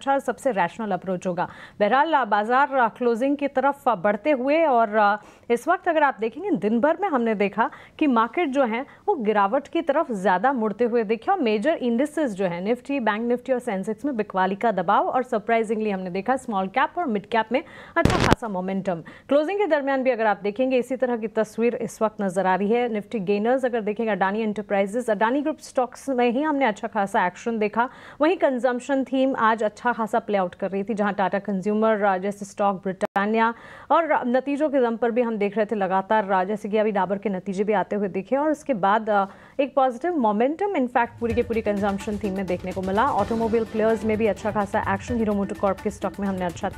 अच्छा सबसे rational approach होगा। बहरहाल बाजार क्लोजिंग की तरफ बढ़ते हुए और इस वक्त अगर आप देखेंगे दिन भर में हमने देखा कि मार्केट जो है वो गिरावट की तरफ ज्यादा मुड़ते हुए दिखे और मेजर इंडिसेस जो है निफ्टी, बैंक निफ्टी और सेंसेक्स में बिकवाली का दबाव और सरप्राइजिंगली हमने देखा स्मॉल कैप और मिड कैप में अच्छा खासा मोमेंटम। क्लोजिंग के दरमियान भी अगर आप देखेंगे इसी तरह की तस्वीर इस वक्त नजर आ रही है। निफ्टी गेनर्स अगर देखेंगे Adani enterprises, Adani group stocks में ही हमने अच्छा खासा एक्शन देखा। वहीं कंजम्पशन थीम आज अच्छा खासा प्ले आउट कर रही थी, जहां टाटा कंज्यूमर जैसे स्टॉक, ब्रिटानिया और नतीजों के दम पर भी हम देख रहे थे लगातार, जैसे कि अभी डाबर के नतीजे भी आते हुए दिखे और उसके बाद एक पॉजिटिव मोमेंटम इनफैक्ट पूरी के पूरी कंजम्पशन थीम में देखने को मिला। ऑटोमोबाइल प्लेयर्स में भी अच्छा खासा एक्शन, हीरो मोटर कॉर्प के स्टॉक में हमने अच्छा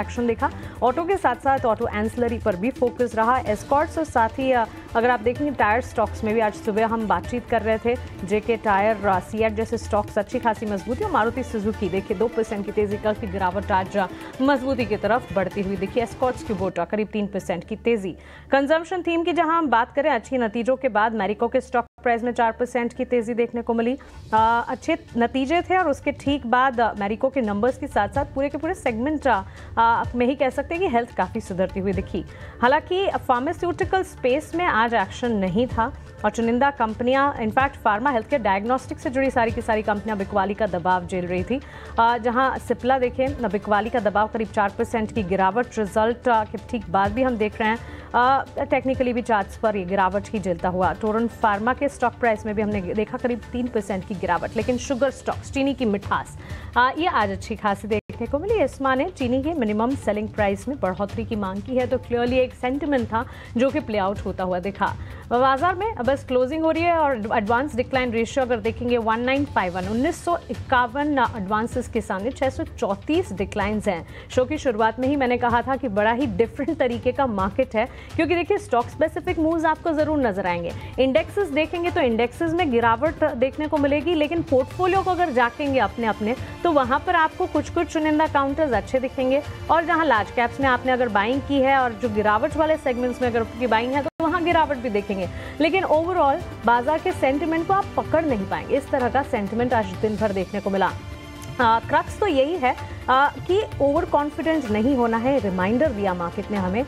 एक्शन देखा। ऑटो के साथ साथ ऑटो एंसिलरी पर भी फोकस रहा। एस्कॉर्ट्स और साथ ही अगर आप देखेंगे टायर स्टॉक्स में भी आज सुबह हम बातचीत कर रहे थे, जेके टायर, सीएट जैसे स्टॉक्स अच्छी खासी मजबूती और मारुति सुजुकी देखिए 2% की तेजी, कल की गिरावट आज मजबूती की तरफ बढ़ती हुई दिखी। एस्कॉर्ट्स की बोटा करीब 3% की तेजी। कंजम्पशन थीम की जहां हम बात करें, अच्छी नतीजों के बाद मैरिको के स्टॉक प्राइस में 4% की तेजी देखने को मिली। अच्छे नतीजे थे और उसके ठीक बाद मैरिको के नंबर्स के साथ साथ पूरे के पूरे सेगमेंट में ही कह सकते हैं कि हेल्थ काफी सुधरती हुई दिखी। हालांकि फार्मास्यूटिकल स्पेस में आज एक्शन नहीं था और चुनिंदा कंपनियां, in fact pharma, health care, diagnostic से जुड़ी सारी की सारी कंपनियां बिकवाली का दबाव झेल रही थी। जहां सिप्ला देखें बिकवाली का दबाव करीब 4% की गिरावट, रिजल्ट के ठीक बाद भी हम देख रहे हैं टेक्निकली भी चार्ट्स पर ये गिरावट ही झेलता हुआ। टोरेंट फार्मा के स्टॉक प्राइस में भी हमने देखा करीब 3% की गिरावट, लेकिन शुगर स्टॉक्स, चीनी की मिठास, ये आज अच्छी खासी देखने को मिली। इस्मा ने चीनी के मिनिमम सेलिंग प्राइस में बढ़ोतरी की मांग की है, तो क्लियरली एक सेंटिमेंट था जो कि प्ले आउट होता हुआ दिखा। बाजार में बस क्लोजिंग हो रही है और एडवांस डिक्लाइन रेशियो अगर देखेंगे 1951, 1951 एडवांसेस के सामने 634 डिक्लाइंस हैं। शो की शुरुआत में ही मैंने कहा था कि बड़ा ही डिफरेंट तरीके का मार्केट है, क्योंकि देखिए स्टॉक स्पेसिफिक मूव्स आपको जरूर नजर आएंगे। इंडेक्सेस देखेंगे तो इंडेक्सेस में गिरावट देखने को मिलेगी, लेकिन पोर्टफोलियो को अगर जाकेंगे अपने अपने तो वहां पर आपको कुछ कुछ चुनिंदा काउंटर्स अच्छे दिखेंगे और जहां लार्ज कैप्स में आपने अगर बाइंग की है और जो गिरावट वाले सेगमेंट्स में अगर आपकी बाइंग है तो वहां गिरावट भी देखेंगे, लेकिन ओवरऑल बाजार के सेंटिमेंट को आप पकड़ नहीं पाएंगे। इस तरह का सेंटिमेंट आज दिन भर देखने को मिला। क्रक्स तो यही है कि ओवर कॉन्फिडेंट नहीं होना है। रिमाइंडर दिया मार्केट ने हमें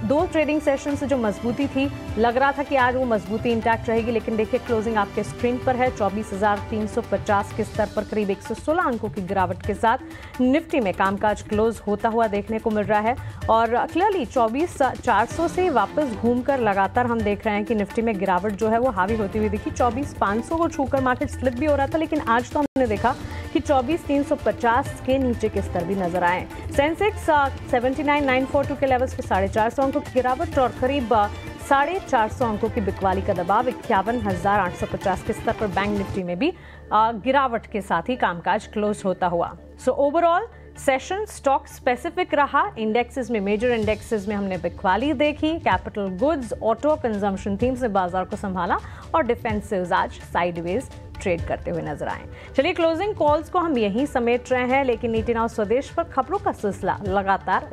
2 ट्रेडिंग सेशन से जो मजबूती थी, लग रहा था कि आज वो मजबूती इंटैक्ट रहेगी, लेकिन देखिए क्लोजिंग आपके स्क्रीन पर है 24,350 के स्तर पर करीब 116 अंकों की गिरावट के साथ निफ्टी में कामकाज क्लोज होता हुआ देखने को मिल रहा है और क्लियरली 24,400 से वापस घूमकर लगातार हम देख रहे हैं कि निफ्टी में गिरावट जो है वो हावी होती हुई दिखी। 24,500 को छूकर मार्केट स्लिप भी हो रहा था, लेकिन आज तो हमने देखा कि 24,350 के नीचे के स्तर भी नजर आए। सेंसेक्स 79,942 के लेवल्स पे 450 अंकों की गिरावट और करीब 450 अंकों की बिकवाली का दबाव, 51,850 के स्तर पर बैंक निफ्टी में भी गिरावट के साथ ही कामकाज क्लोज होता हुआ। So overall session stock specific रहा। इंडेक्सेस में, मेजर इंडेक्सेस में हमने बिकवाली देखी। Capital goods, auto, consumption theme से बाजार को संभाला और डिफेंसिव्स आज साइडवेज ट्रेड करते हुए नजर आए। चलिए क्लोजिंग कॉल्स को हम यहीं समेट रहे हैं, लेकिन नीति नाउ स्वदेश पर खबरों का सिलसिला लगातार